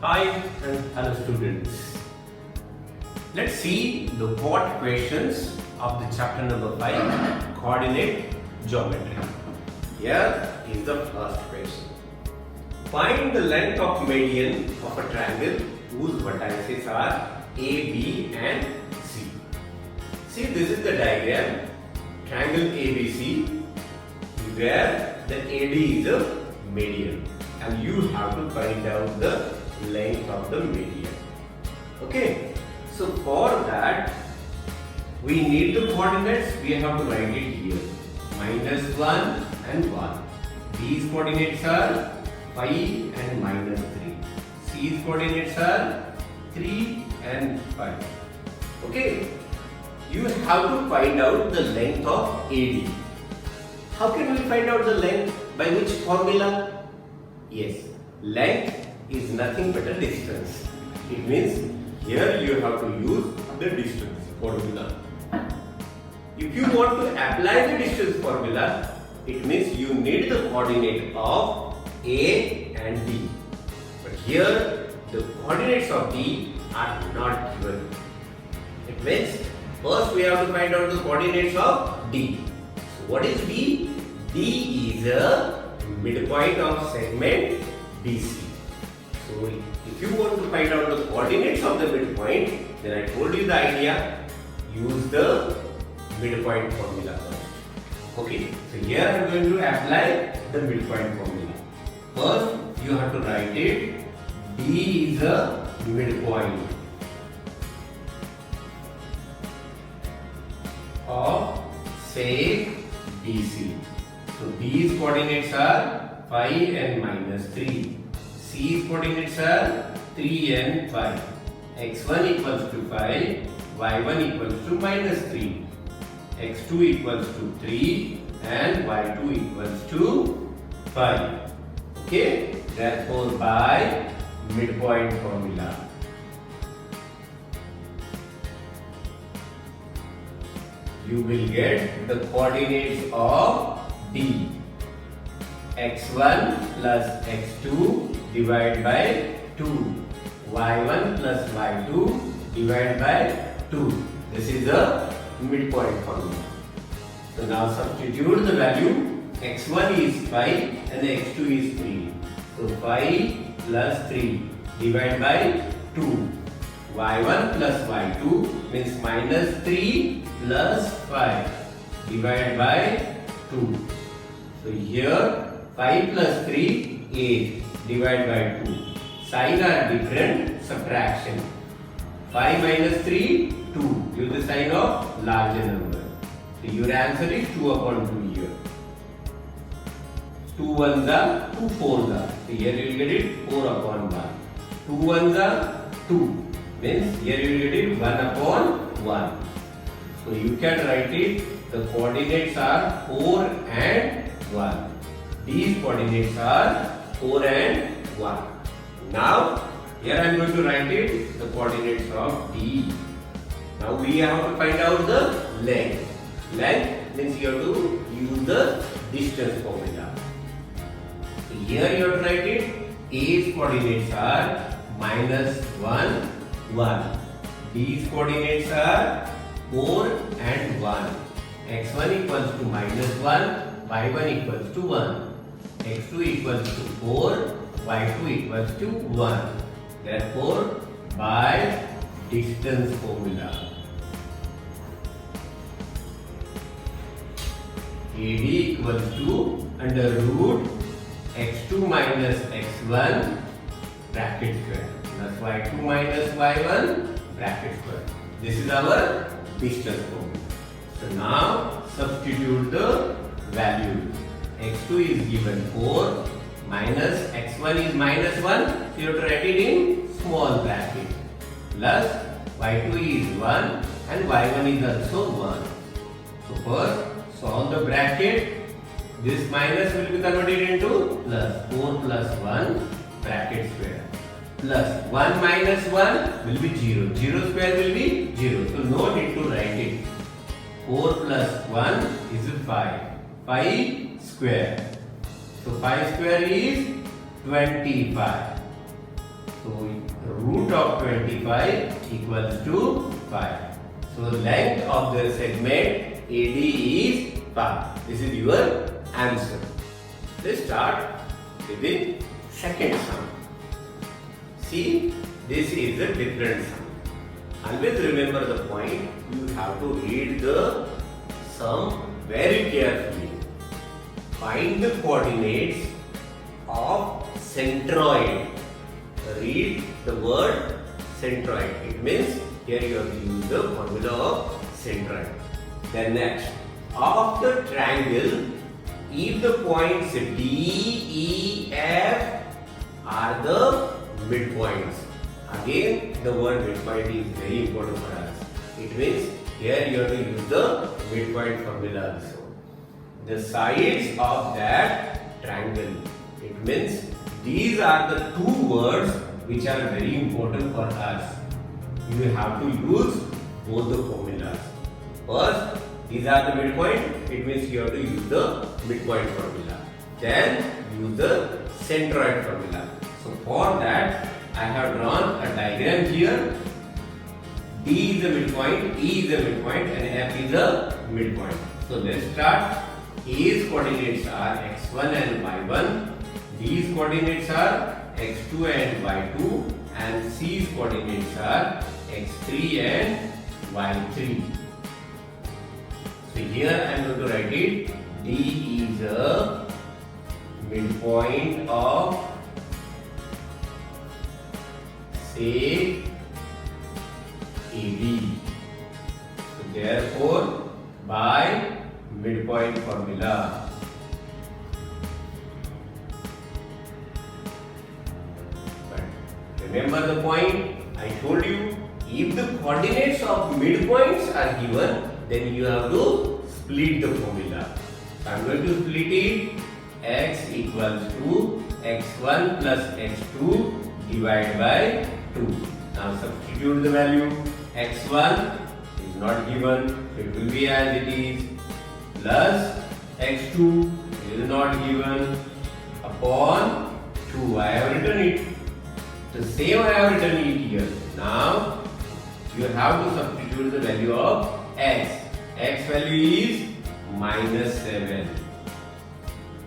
Hi and hello students. Let's see the what questions of the chapter number 5, coordinate geometry. Here is the first question. Find the length of median of a triangle whose vertices are A, B and C. See, this is the diagram. Triangle ABC where the AD is a median and you have to find out the length of the median. Okay, so for that we need the coordinates. We have to write it here, -1 and 1. These coordinates are 5 and -3. C's coordinates are 3 and 5. Okay, you have to find out the length of AD. How can we find out the length? By which formula? Yes, length is nothing but a distance. It means here you have to use the distance formula. If you want to apply the distance formula, it means you need the coordinate of A and D. But here the coordinates of D are not given. It means first we have to find out the coordinates of D. So what is D? D is a midpoint of segment BC. So if you want to find out the coordinates of the midpoint, then I told you the idea. Use the midpoint formula first. Okay, so here I am going to apply the midpoint formula. First, you have to write it. D is a midpoint of seg BC. So these coordinates are 5 and -3. C's coordinates are 3 and 5. x1 equals to 5, y1 equals to -3, x2 equals to 3 and y2 equals to 5. Okay, therefore by midpoint formula, you will get the coordinates of D. x1 plus x2 divided by 2, y1 plus y2 divided by 2. This is the midpoint formula. So now substitute the value. x1 is 5 and x2 is 3. So 5 plus 3 divided by 2. y1 plus y2 means -3 plus 5 divided by 2. So here 5 plus 3, 8 divided by 2. Sign are different, subtraction. 5 minus 3, 2. Use the sign of larger number. So your answer is 2 upon 2 here. 2 ones are 2 fours are. So here you will get it 4 upon 1. 2 ones are 2. Means here you will get it 1 upon 1. So you can write it. The coordinates are 4 and 1. These coordinates are 4 and 1. Now, here I am going to write it, the coordinates of D. Now we have to find out the length. Length means you have to use the distance formula. So here you have to write it, A's coordinates are -1, 1. These coordinates are 4 and 1. x1 equals to -1, y1 equals to 1. x2 equals to 4, y2 equals to 1. Therefore, by distance formula, AD equals to under root x2 minus x1 bracket square plus y2 minus y1 bracket square. This is our distance formula. So now substitute the value. x2 is given 4 minus x1 is -1. So you have to write it in small bracket. Plus y2 is 1 and y1 is also 1. So first solve the bracket. This minus will be converted into plus. 4 plus 1 bracket square. Plus 1 minus 1 will be 0. 0 square will be 0. So no need to write it. 4 plus 1 is 5. 5 square. So 5 square is 25. So of 25 equals to 5. So the length of the segment AD is 5. This is your answer. Let's start with the second sum. See, this is a different sum. Always remember the point. You have to read the sum very carefully. Find the coordinates of centroid. Read the word centroid. It means here you have to use the formula of centroid. Then next, of the triangle, if the points D, E, F are the midpoints. Again, the word midpoint is very important for us. It means here you have to use the midpoint formula also. The sides of that triangle. It means these are the two words which are very important for us. You have to use both the formulas. First, these are the midpoint. It means you have to use the midpoint formula. Then use the centroid formula. So for that, I have drawn a diagram here. D is the midpoint, E is the midpoint, and F is the midpoint. So let's start. A's coordinates are x1 and y1. B's coordinates are x2 and y2, and C's coordinates are x3 and y3. So here I am going to write it. D is a midpoint of, say, AB. So therefore, by midpoint formula, but remember the point I told you, if the coordinates of midpoints are given, then you have to split the formula. So I am going to split it. X equals to x1 plus x2 divided by 2. Now substitute the value. X1 is not given, it will be as it is, plus x2 is not given, upon 2. I have written it. The same I have written it here. Now you have to substitute the value of x. X value is minus 7.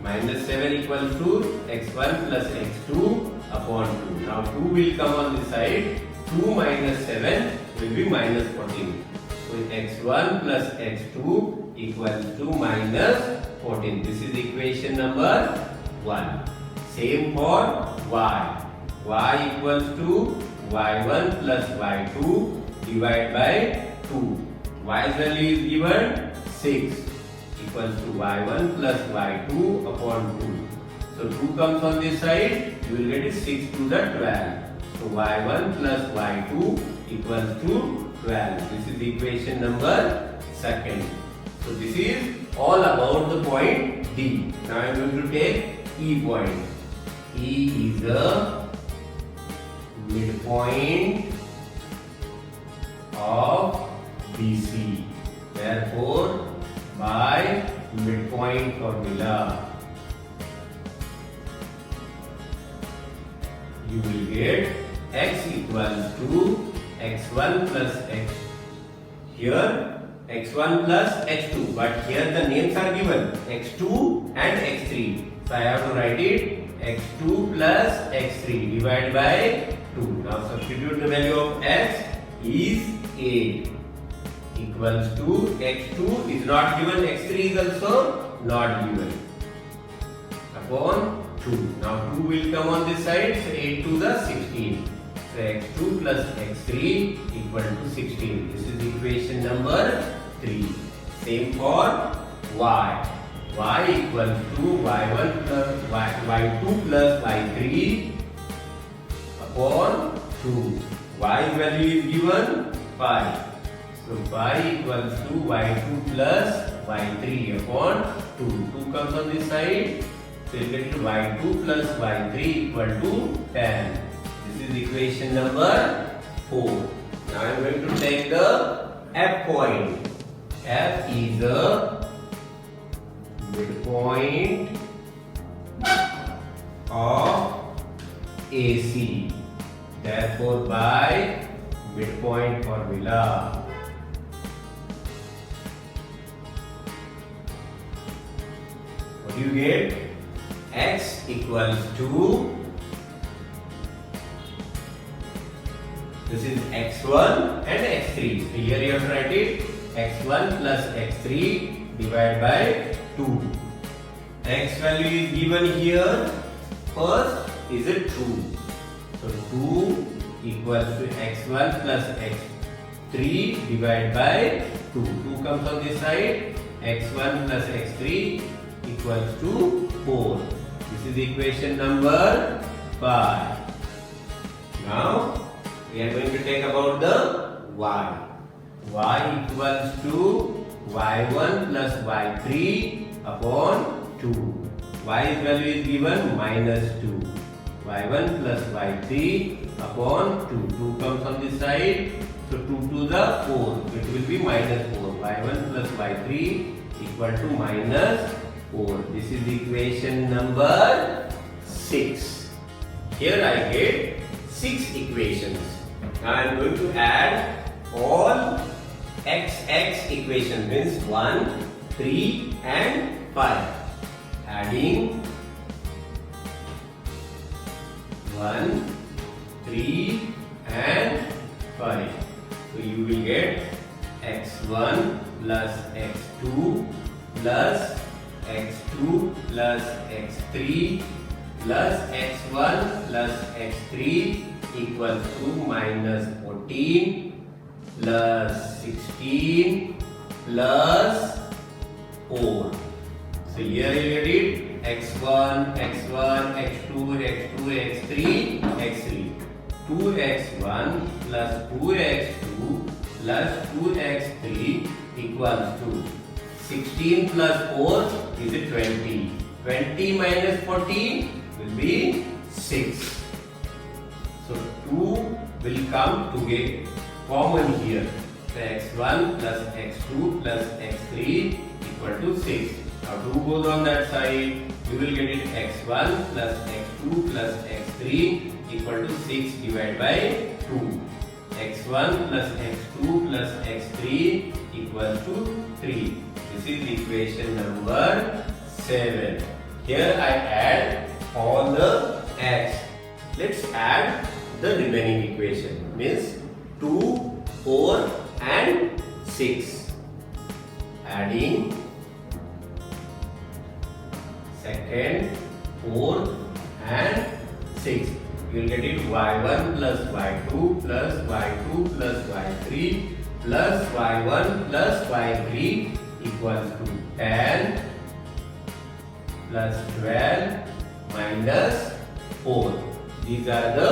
Minus 7 equals to x1 plus x2 upon 2. Now 2 will come on this side. 2 minus 7 will be minus 14. So x1 plus x2 equals to minus 14. This is equation number 1. Same for y. Y equals to y1 plus y2 divided by 2. Y's value is given 6 equals to y1 plus y2 upon 2. So 2 comes on this side, you will get it 6 to the 12. So y1 plus y2 equals to 12. This is equation number 2. So this is all about the point D. Now I am going to take E point. E is the midpoint of BC. Therefore, by midpoint formula, you will get x equals to x1 plus x. Here x1 plus x2, but here the names are given x2 and x3. So I have to write it x2 plus x3 divided by 2. Now substitute the value of x is 8 equals to x2 is not given, x3 is also not given, upon 2. Now 2 will come on this side, so 8 to the 16. So x2 plus x3 equal to 16. This is equation number 3. Same for y. Y equals to y1 plus y2 plus y3 upon 2. Y value is given 5. So y equals to y2 plus y3 upon 2. 2 comes on this side. So you get to y2 plus y3 equal to 10. This is equation number 4. Now I am going to take the F point. F is the midpoint of AC. Therefore, by midpoint formula, what do you get? X equals to, this is x1 and x3. So here you have to write it x1 plus x3 divided by 2. X value is given here. First is it 2. So 2 equals to x1 plus x3 divided by 2. 2 comes on this side. X1 plus x3 equals to 4. This is equation number 5. Now we are going to take about the y. Y equals to y1 plus y3 upon 2. Y's value is given minus 2. Y1 plus y3 upon 2. 2 comes on this side. So 2 to the 4. It will be minus 4. Y1 plus y3 equal to minus 4. This is equation number 6. Here I get 6 equations. Now I am going to add all xx equations, means 1, 3 and 5. Adding 1, 3 and 5. So you will get x1 plus x2 plus x2 plus x3 plus x1 plus x3 equals to minus 14 plus 16 plus 4. So here you get it x1, x1, x2, x2, x3, x3. 2x1 plus 2x2 plus 2x3 equals to 16 plus 4 is 20. 20 minus 14 will be 6. So 2 will come together common here. So x1 plus x2 plus x3 equal to 6. Now 2 goes on that side. You will get it x1 plus x2 plus x3 equal to 6 divided by 2. x1 plus x2 plus x3 equals to 3. This is equation number 7. Here I add all the x. Let's add the remaining equation, means 2, 4 and 6. Adding second, 4 and 6. You will get it y1 plus y2 plus y2 plus y3 plus y1 plus y3 equals to 10 plus 12 minus 4. These are the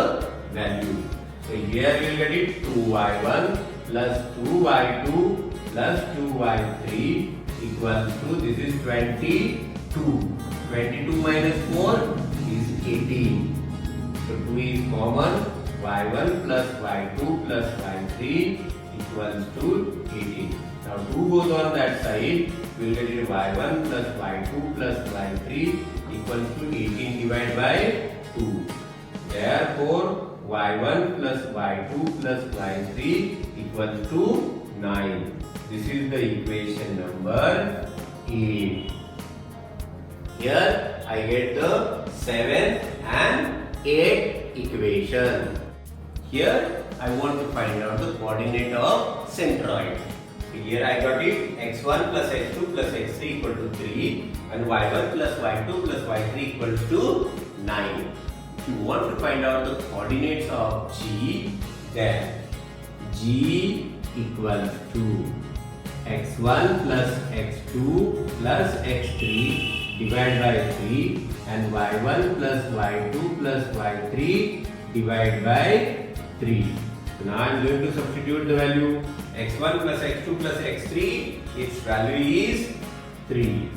values. So here you will get it 2y1 plus 2y2 plus 2y3 equals to, this is 22. 22 minus 4 is 18. So 2 is common. y1 plus y2 plus y3 equals to 18. Now 2 goes on that side. We will get it y1 plus y2 plus y3 equals to 18 divided by 2. Therefore, y1 plus y2 plus y3 equals to 9. This is the equation number 8. Here I get the 7th and 8th equation. Here I want to find out the coordinate of centroid. So here I got it x1 plus x2 plus x3 equal to 3 and y1 plus y2 plus y3 equals to 9. If you want to find out the coordinates of G, then G equals to x1 plus x2 plus x3 divided by 3 and y1 plus y2 plus y3 divided by 3. So now I am going to substitute the value. x1 plus x2 plus x3, its value is 3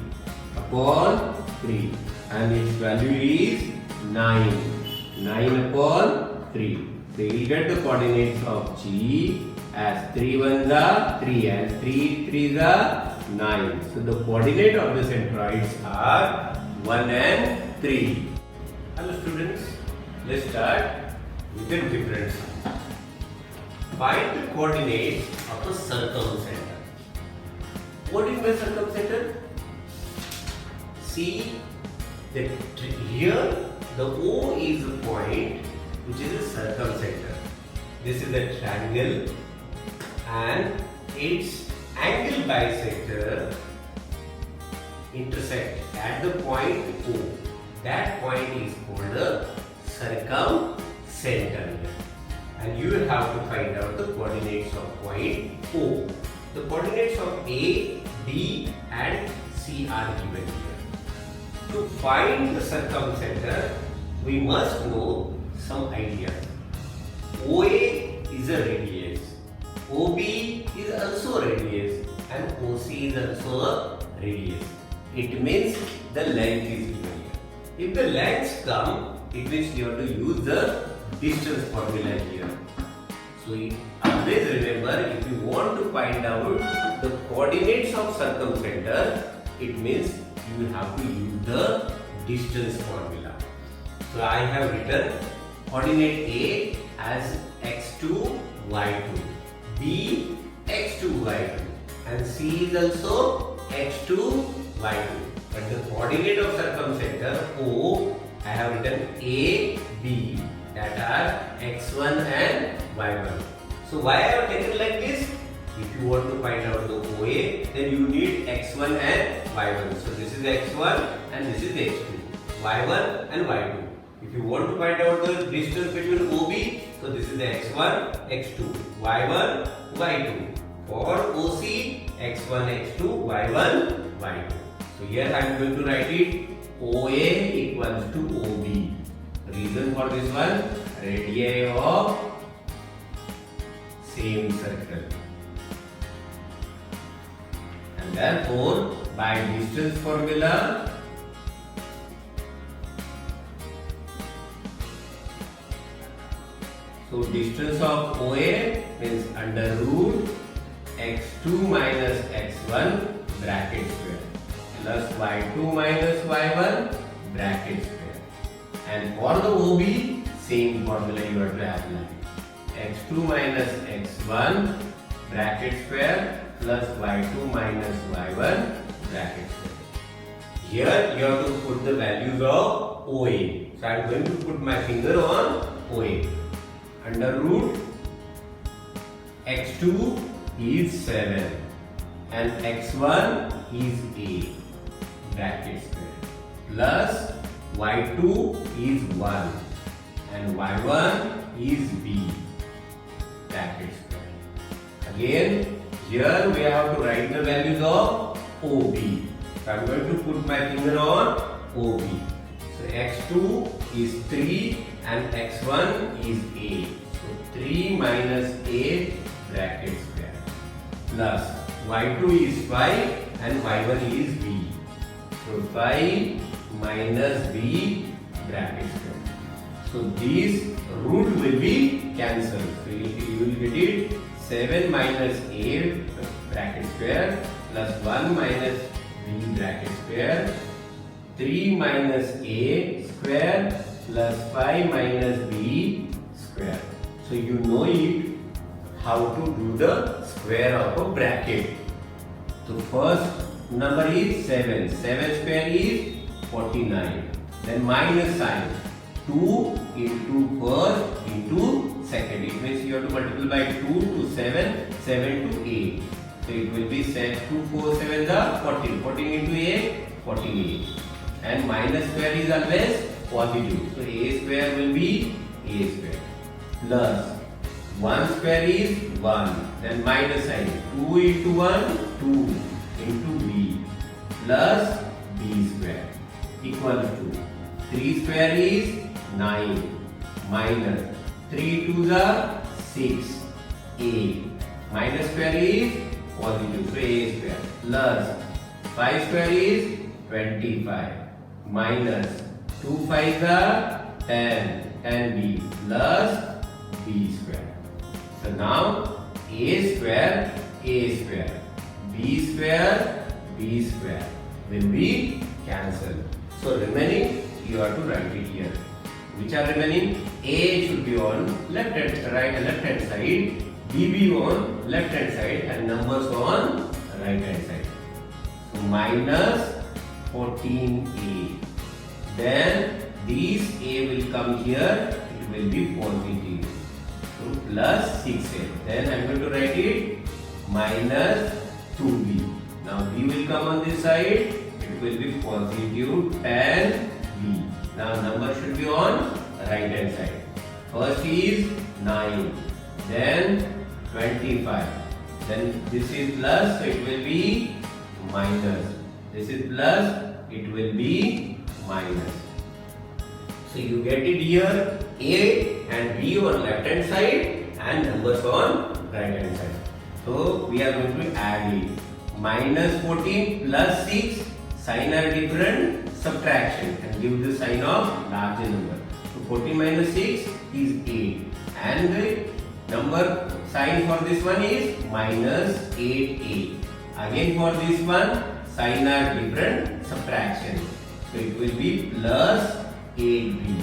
upon 3 and its value is 9. 9 upon 3. So you will get the coordinates of G as 3 1s are 3 and 3 3s are 9. So the coordinate of the centroids are 1 and 3. Hello students, let's start with a different sign. Find the coordinates of a circumcenter. What is the circumcenter? See that here the O is a point which is a circumcenter. This is a triangle and its angle bisector intersect at the point O. That point is called a circumcenter. And you will have to find out the coordinates of point O. The coordinates of A, B and C are given here. To find the circumcenter, we must know some ideas. OA is a radius, OB is also a radius and OC is also a radius. It means the length is given here. If the lengths come, it means you have to use the distance formula here. So always remember, if you want to find out the coordinates of circumcenter, it means you will have to use the distance formula. So I have written coordinate A as x2, y2, B x2, y2 and C is also x2, y2. But the coordinate of circumcenter O, I have written A, B, that are x1 and y1. So why I have taken like this? If you want to find out the OA, then you need x1 and y1. So this is x1 and this is x2, y1 and y2. If you want to find out the distance between OB, so this is the x1, x2, y1, y2. For OC, x1, x2, y1, y2. So here I am going to write it OA equals to OB. Reason for this one, radii of same circle. And therefore, by distance formula, so distance of OA means under root x2 minus x1 bracket square plus y2 minus y1 bracket square. And for the OB, same formula you have to apply. x2 minus x1 bracket square plus y2 minus y1 bracket square. Here you have to put the values of OA. So I am going to put my finger on OA. Under root x2 is 7 and x1 is 8 bracket square plus y2 is 1 and y1 is b bracket square. Again here we have to write the values of OB. So I am going to put my finger on OB. So x2 is 3 and x1 is 8. So 3 minus 8 bracket square plus y2 is 5 and y1 is b. So 5 minus b bracket square. So these root will be cancelled. So you will get it 7 minus 8 bracket square plus 1 minus b bracket square, 3 minus a square plus 5 minus b square. So you know it how to do the square of a bracket. So first number is 7. 7 square is 49. Then minus sign. 2 into first into second. It means you have to multiply by 2 to 7, 7 to 8. So it will be 2, 4, 7 the 14. 14 into 8, 48. And minus square is always positive. So a square will be a square. Plus 1 square is 1. Then minus sign. 2 into 1, 2 into b. Plus b square equals to 3 square is 9 minus 3 to the 6 a. Minus square is positive, so a square plus 5 square is 25 minus 2 5 the 10 10b plus b square. So now a square b square will be cancelled. So remaining you have to write it here. which are remaining? A should be on left hand side, BB on left hand side, and numbers on right hand side. So minus 14A. Then these A will come here, it will be positive. So plus 6A. Then I am going to write it minus 2B. Now B will come on this side, it will be positive 10B. Now number should be on right hand side. First is 9, then 25. Then this is plus, so it will be minus. This is plus, it will be minus. So you get it here, A and B on left hand side and numbers on right hand side. So we are going to add it. Minus 14 plus 6, sign are different, subtraction, and give the sign of larger number. So 14 minus 6 is 8, and the number sign for this one is minus 8A. Again for this one, sign are different, subtraction. So it will be plus 8B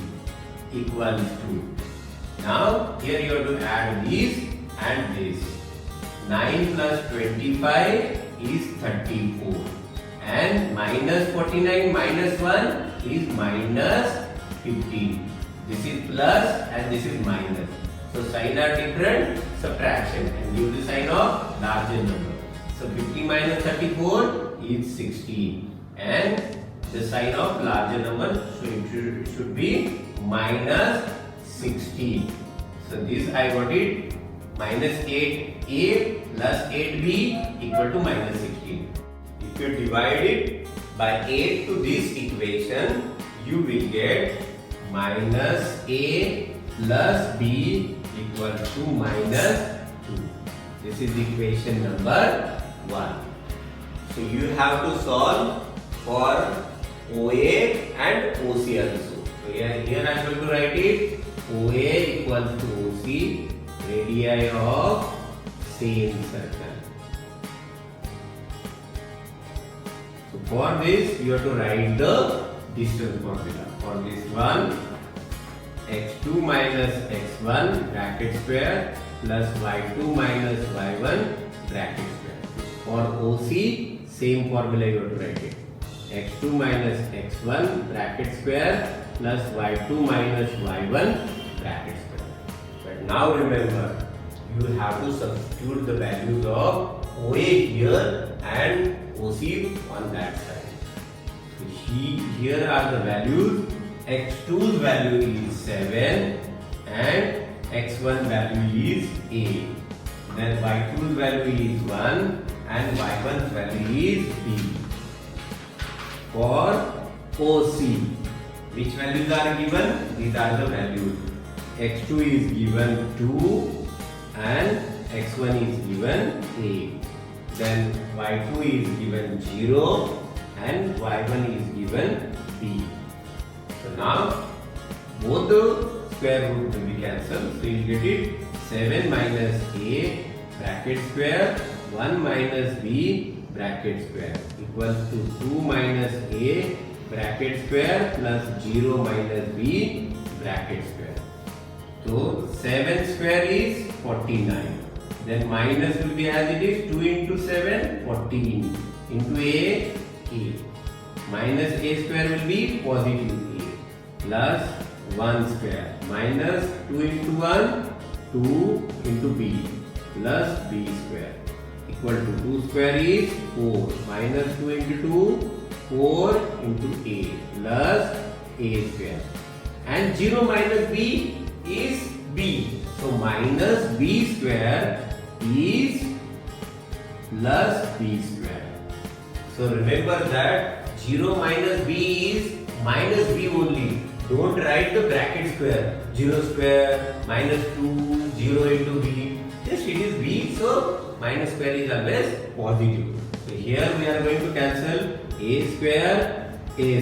equals to. Now here you have to add this and this. 9 plus 25 is 34, and minus 49 minus 1 is minus 15. This is plus and this is minus. So sign are different, subtraction, and give the sign of larger number. So 50 minus 34 is 16, and the sign of larger number, so it should be minus 16. So this I got it, minus 8A plus 8B equal to minus 16. If you divide it by 8 to this equation, you will get minus A plus B equal to minus 2. This is equation number 1. So you have to solve for OA and OC also. So here I am going to write it, OA equals to OC, radii of same circle. So for this you have to write the distance formula. For this one, x2 minus x1 bracket square plus y2 minus y1 bracket square. For OC, same formula you have to write it. x2 minus x1 bracket square plus y2 minus y1 bracket square. But now remember, you have to substitute the values of OA here and OC on that side. So here are the values. x2's value is 7 and x1 value is 8. Then y2's value is 1 and y1's value is b. For OC, which values are given? These are the values. x2 is given 2 and x1 is given 8. Then y2 is given 0 and y1 is given b. So now both the square root will be cancelled. So you get it 7 minus a bracket square 1 minus b bracket square equals to 2 minus a bracket square plus 0 minus b bracket square. So 7 square is 49. Then minus will be as it is, 2 into 7, 14 into a. Minus a square will be positive a plus 1 square minus 2 into 1, 2 into b plus b square equal to 2 square is 4 minus 2 into 2, 4 into a plus a square, and 0 minus b is b. So minus b square is plus b square. So remember that 0 minus b is minus b only. Don't write the bracket square. 0 square minus 2, 0 into b. Just it is b, so minus square is always positive. So here we are going to cancel a square, b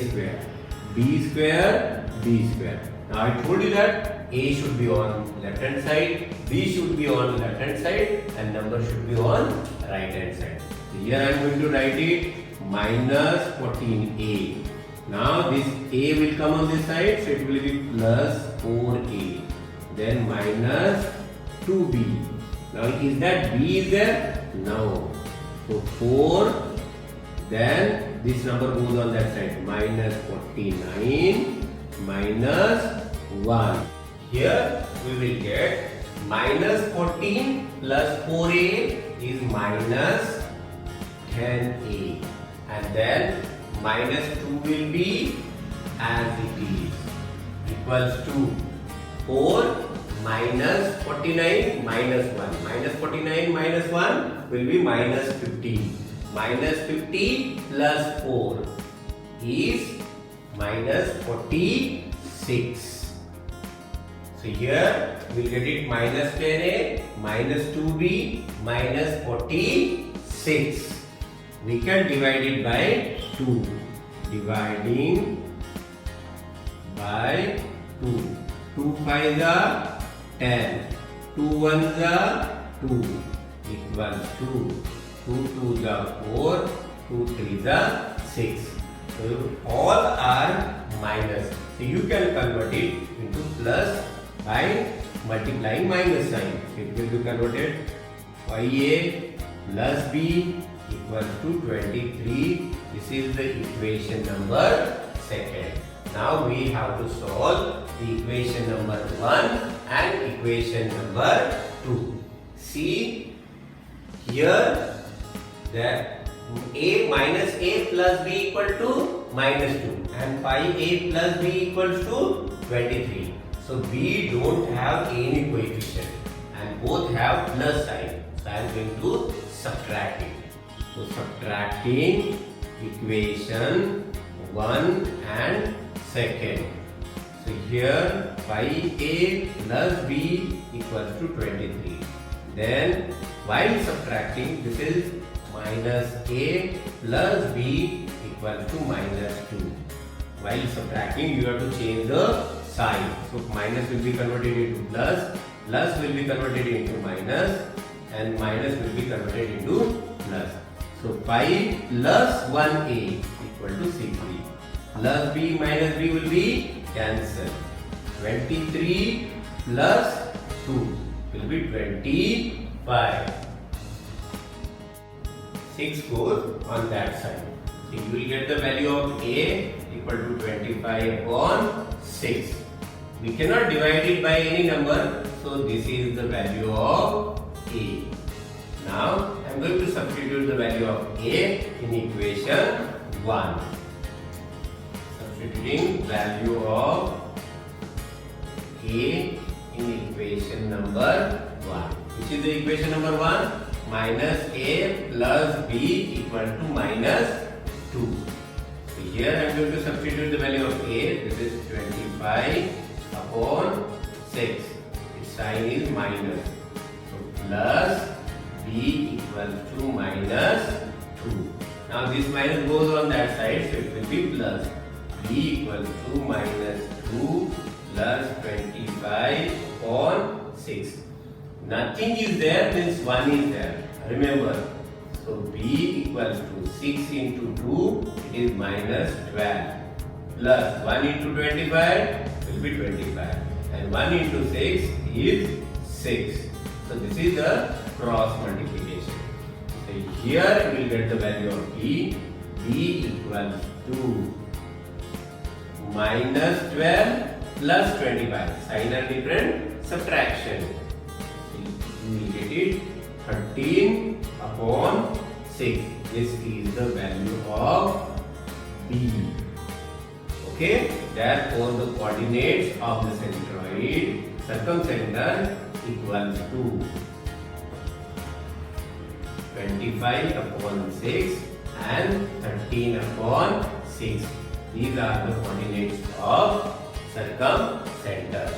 square, b square. Now I told you that a should be on left hand side, b should be on left hand side, and number should be on right hand side. So here I am going to write it minus 14a Now this A will come on this side, so it will be plus 4A. Then minus 2B. Now is that B is there? No. So 4. Then this number goes on that side. Minus 49 minus 1. Here we will get minus 14 plus 4A is minus 10A. And then minus 2 will be as it is equals to 4 minus 49 minus 1. Minus 49 minus 1 will be minus 50. Minus 50 plus 4 is minus 46. So here we will get it minus 10A minus 2B minus 46. We can divide it by 2. Dividing by 2. 2 5s are 10. 2 1s are 2 equals 2. 2 2s are 4. 2 3s are 6. So all are minus. So you can convert it into plus by multiplying minus sign. So it will be converted 5A plus B equals to 23. This is the equation number 2. Now we have to solve the equation number 1 and equation number 2. See here that A minus A plus B equal to minus 2 and 5A plus B equals to 23. So B don't have any coefficient and both have plus sign. So I am going to subtract it. So subtracting equation 1 and 2. So here 5A plus B equals to 23. Then while subtracting, this is minus A plus B equals to minus 2. While subtracting, you have to change the sign. So minus will be converted into plus, plus will be converted into minus, and minus will be converted into plus. So 5 plus 1A equal to 6B. Plus B minus B will be cancelled. 23 plus 2 will be 25. 6 goes on that side. So you will get the value of A equal to 25 upon 6. We cannot divide it by any number. So this is the value of A. Now I am going to substitute the value of A in equation 1. Substituting value of A in equation number 1. Which is the equation number 1? Minus A plus B equal to minus 2. So here I am going to substitute the value of A. This is 25 upon 6. Its sign is minus. So plus B equals to minus 2. Now this minus goes on that side, so it will be plus. B equals to minus 2 plus 25 upon 6. Nothing is there means 1 is there. Remember. So B equals to 6 into 2, it is minus 12. Plus 1 into 25 will be 25. And 1 into 6 is 6. So this is the cross multiplication. So here we will get the value of B. B equals to minus 12 plus 25. Sign are different, subtraction. So you will get it 13 upon 6. This is the value of B. Okay, therefore the coordinates of the centroid circumcenter equals to 25 upon 6 and 13 upon 6. These are the coordinates of circumcenter.